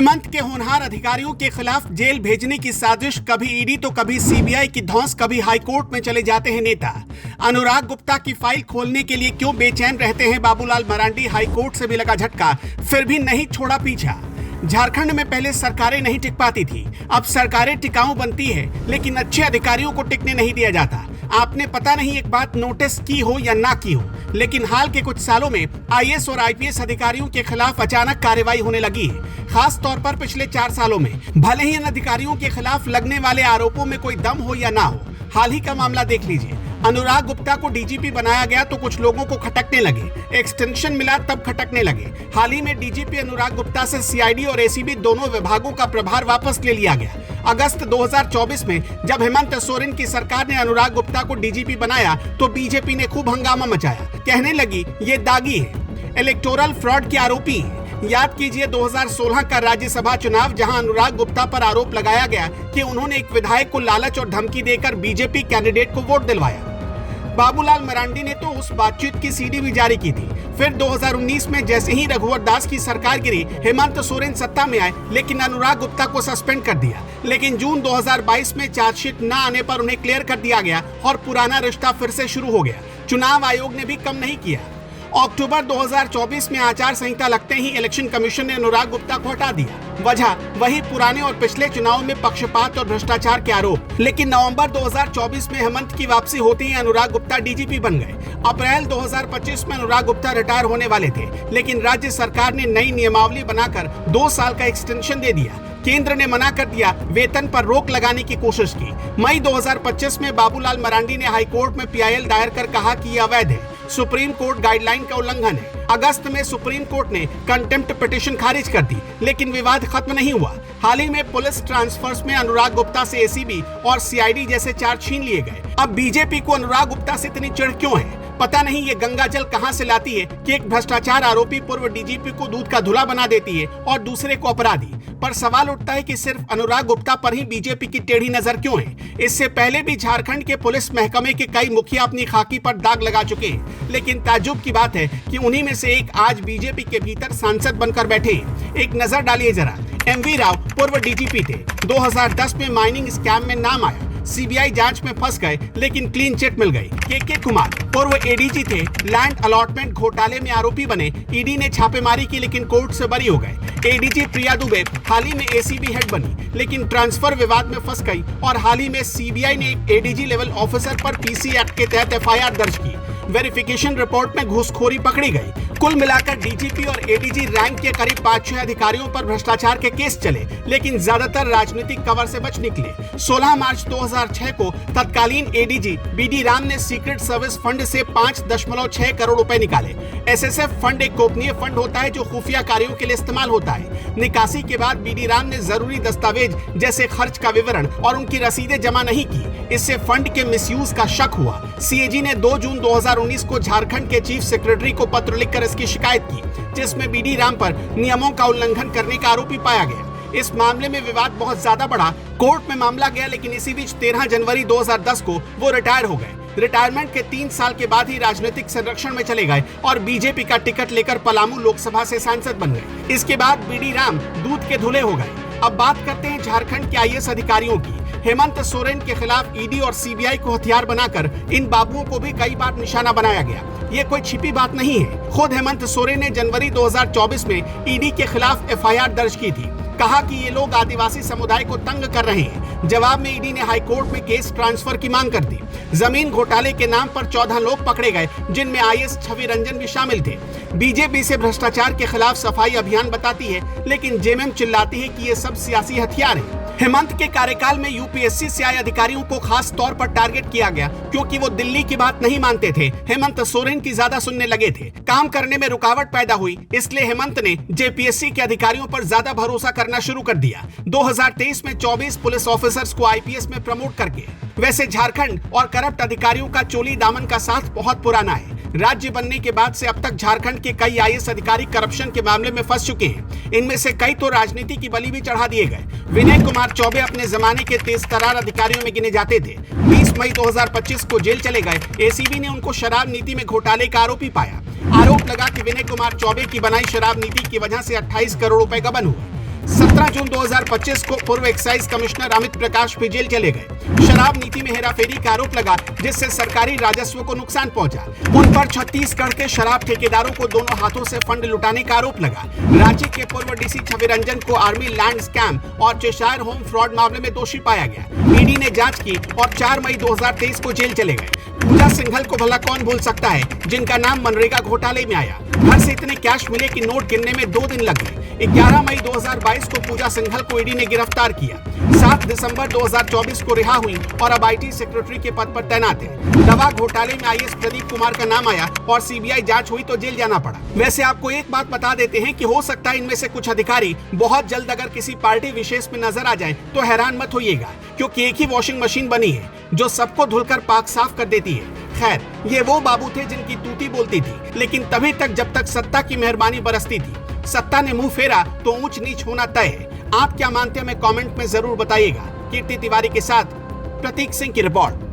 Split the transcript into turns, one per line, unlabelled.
हेमंत के होनहार अधिकारियों के खिलाफ जेल भेजने की साजिश, कभी ईडी तो कभी सीबीआई की धौंस, कभी हाईकोर्ट में चले जाते हैं नेता। अनुराग गुप्ता की फाइल खोलने के लिए क्यों बेचैन रहते हैं बाबूलाल मरांडी, हाईकोर्ट से भी लगा झटका, फिर भी नहीं छोड़ा पीछा। झारखंड में पहले सरकारें नहीं टिक पाती थी, अब सरकारें टिकाऊ बनती है, लेकिन अच्छे अधिकारियों को टिकने नहीं दिया जाता। आपने पता नहीं एक बात नोटिस की हो या ना की हो, लेकिन हाल के कुछ सालों में आईएएस और आईपीएस अधिकारियों के खिलाफ अचानक कार्रवाई होने लगी है, खास तौर पर पिछले 4 सालों में। भले ही इन अधिकारियों के खिलाफ लगने वाले आरोपों में कोई दम हो या ना हो। हाल ही का मामला देख लीजिए। अनुराग गुप्ता को डीजीपी बनाया गया तो कुछ लोगों को खटकने लगे, एक्सटेंशन मिला तब खटकने लगे। हाल ही में डीजीपी अनुराग गुप्ता से सीआईडी और एसीबी दोनों विभागों का प्रभार वापस ले लिया गया। अगस्त 2024 में जब हेमंत सोरेन की सरकार ने अनुराग गुप्ता को डीजीपी बनाया तो बीजेपी ने खूब हंगामा मचाया, कहने लगी ये दागी है, इलेक्टोरल फ्रॉड के आरोपी है। याद कीजिए 2016 का राज्यसभा चुनाव, जहां अनुराग गुप्ता पर आरोप लगाया गया कि उन्होंने एक विधायक को लालच और धमकी देकर बीजेपी कैंडिडेट को वोट दिलवाया। बाबूलाल मरांडी ने तो उस बातचीत की सीडी भी जारी की थी। फिर 2019 में जैसे ही रघुवर दास की सरकार गिरी, हेमंत सोरेन सत्ता में आए, लेकिन अनुराग गुप्ता को सस्पेंड कर दिया। लेकिन जून 2022 में चार्जशीट न आने पर उन्हें क्लियर कर दिया गया और पुराना रिश्ता फिर से शुरू हो गया। चुनाव आयोग ने भी कम नहीं किया। अक्टूबर 2024 में आचार संहिता लगते ही इलेक्शन कमीशन ने अनुराग गुप्ता को हटा दिया। वजह वही पुराने और पिछले चुनाव में पक्षपात और भ्रष्टाचार के आरोप। लेकिन नवंबर 2024 में हेमंत की वापसी होते ही अनुराग गुप्ता डीजीपी बन गए। अप्रैल 2025 में अनुराग गुप्ता रिटायर होने वाले थे, लेकिन राज्य सरकार ने नई नियमावली बनाकर 2 साल का एक्सटेंशन दे दिया। केंद्र ने मना कर दिया, वेतन पर रोक लगाने की कोशिश की। मई 2025 में बाबूलाल मरांडी ने हाईकोर्ट में पीआईएल दायर कर कहा कि यह अवैध है, सुप्रीम कोर्ट गाइडलाइन का उल्लंघन है। अगस्त में सुप्रीम कोर्ट ने कंटेम्प्ट पिटीशन खारिज कर दी, लेकिन विवाद खत्म नहीं हुआ। हाल ही में पुलिस ट्रांसफर्स में अनुराग गुप्ता से एसीबी और सीआईडी जैसे चार्ज छीन लिए गए। अब बीजेपी को अनुराग गुप्ता से इतनी चिढ़ क्यों है? पता नहीं ये गंगा जल कहां से लाती है कि एक भ्रष्टाचार आरोपी पूर्व डीजीपी को दूध का धुला बना देती है और दूसरे को अपराधी। पर सवाल उठता है कि सिर्फ अनुराग गुप्ता पर ही बीजेपी की टेढ़ी नजर क्यों है? इससे पहले भी झारखंड के पुलिस महकमे के कई मुखिया अपनी खाकी पर दाग लगा चुके हैं, लेकिन ताज्जुब की बात है कि उन्हीं में से एक आज बीजेपी के भीतर सांसद बनकर बैठे हैं। एक नजर डालिए जरा। एमवी राव पूर्व डीजीपी थे, 2010 में माइनिंग स्कैम में नाम आया, सीबीआई जांच में फंस गए, लेकिन क्लीन चिट मिल गई। के कुमार पूर्व एडीजी थे, लैंड अलॉटमेंट घोटाले में आरोपी बने, ईडी ने छापेमारी की लेकिन कोर्ट से बरी हो गए। एडीजी प्रिया दुबे हाल ही में एसीबी हेड बनी, लेकिन ट्रांसफर विवाद में फंस गई और हाल ही में सीबीआई ने एक एडीजी लेवल ऑफिसर पर पीसी एक्ट के तहत एफआईआर दर्ज की। वेरिफिकेशन रिपोर्ट में घूसखोरी पकड़ी गई। कुल मिलाकर डीजीपी और एडीजी रैंक के करीब 5-6 अधिकारियों पर भ्रष्टाचार के केस चले, लेकिन ज्यादातर राजनीतिक कवर से बच निकले। 16 मार्च 2006 को तत्कालीन एडीजी बीडी राम ने सीक्रेट सर्विस फंड से 5.6 करोड़ रुपए निकाले। एसएसएफ फंड एक गोपनीय फंड होता है जो खुफिया कार्यों के लिए इस्तेमाल होता है। निकासी के बाद बीडी राम ने जरूरी दस्तावेज जैसे खर्च का विवरण और उनकी रसीदें जमा नहीं की। इससे फंड के मिसयूज का शक हुआ। सीएजी ने 2 जून 2019 को झारखंड के चीफ सेक्रेटरी को पत्र लिखकर इसकी शिकायत की, जिसमें बीडी राम पर नियमों का उल्लंघन करने का आरोपी पाया गया। इस मामले में विवाद बहुत ज्यादा बढ़ा, कोर्ट में मामला गया, लेकिन इसी बीच 13 जनवरी 2010 को वो रिटायर हो गए। रिटायरमेंट के 3 साल के बाद ही राजनीतिक संरक्षण में चले गए और बीजेपी का टिकट लेकर पलामू लोकसभा से सांसद बन गए। इसके बाद बीडी राम दूध के धुले हो गए। अब बात करते हैं झारखंड के आईएएस अधिकारियों की। हेमंत सोरेन के खिलाफ ईडी और सीबीआई को हथियार बनाकर इन बाबुओं को भी कई बार निशाना बनाया गया। ये कोई छिपी बात नहीं है। खुद हेमंत सोरेन ने जनवरी 2024 में ईडी के खिलाफ एफआईआर दर्ज की थी। कहा कि ये लोग आदिवासी समुदाय को तंग कर रहे हैं। जवाब में ईडी ने हाईकोर्ट में केस ट्रांसफर की मांग कर दी। जमीन घोटाले के नाम पर 14 लोग पकड़े गए, जिनमें आईएएस छवि रंजन भी शामिल थे। बीजेपी से भ्रष्टाचार के खिलाफ सफाई अभियान बताती है, लेकिन जेएमएम चिल्लाती है कि ये सब सियासी हथियार है। हेमंत के कार्यकाल में यूपीएससी से आए अधिकारियों को खास तौर पर टारगेट किया गया, क्योंकि वो दिल्ली की बात नहीं मानते थे। हेमंत सोरेन की ज्यादा सुनने लगे थे। काम करने में रुकावट पैदा हुई, इसलिए हेमंत ने जेपीएससी के अधिकारियों पर ज्यादा भरोसा करना शुरू कर दिया। 2023 में 24 पुलिस ऑफिसर्स को आईपीएस में प्रमोट करके। वैसे झारखंड और करप्ट अधिकारियों का चोली दामन का साथ बहुत पुराना है। राज्य बनने के बाद से अब तक झारखंड के कई आईएएस अधिकारी करप्शन के मामले में फंस चुके हैं। इनमें से कई तो राजनीति की बलि भी चढ़ा दिए गए। विनय कुमार चौबे अपने जमाने के तेजतर्रार अधिकारियों में गिने जाते थे। 20 मई 2025 को जेल चले गए। एसीबी ने उनको शराब नीति में घोटाले का आरोपी पाया। आरोप लगा कि विनय कुमार चौबे की बनाई शराब नीति की वजह से 28 करोड़ रुपए गबन हुआ। 17 15 जून 2025 को पूर्व एक्साइज कमिश्नर अमित प्रकाश भी जेल चले गए। शराब नीति में हेराफेरी का आरोप लगा, जिससे सरकारी राजस्व को नुकसान पहुंचा। उन पर छत्तीसगढ़ के शराब ठेकेदारों को दोनों हाथों से फंड लुटाने का आरोप लगा। राज्य के पूर्व डीसी छवि रंजन को आर्मी लैंड स्कैम और चेशायर होम फ्रॉड मामले में दोषी पाया गया। ईडी ने जांच की और 4 मई 2023 को जेल चले गए। पूजा सिंघल को भला कौन भूल सकता है, जिनका नाम मनरेगा घोटाले में आया। घर से इतने कैश मिले कि नोट गिनने में 2 दिन लग गए। 11 मई 2022 को पूजा सिंघल को ईडी ने गिरफ्तार किया। 7 दिसंबर 2024 को रिहा हुई और अब आईटी सेक्रेटरी के पद पर तैनात है। दवा घोटाले में आईएएस प्रदीप कुमार का नाम आया और सीबीआई जांच हुई तो जेल जाना पड़ा। वैसे आपको एक बात बता देते हैं कि हो सकता है इनमें से कुछ अधिकारी बहुत जल्द अगर किसी पार्टी विशेष में नजर आ जाए तो हैरान मत होइएगा, क्योंकि एक ही वॉशिंग मशीन बनी है जो सबको धुलकर पाक साफ कर देती है। खैर, ये वो बाबू थे जिनकी तूती बोलती थी, लेकिन तभी तक जब तक सत्ता की मेहरबानी बरसती थी। सत्ता ने मुंह फेरा तो ऊंच नीच होना तय है। आप क्या मानते हैं, हमें कमेंट में जरूर बताइएगा। कीर्ति तिवारी के साथ प्रतीक सिंह की रिपोर्ट।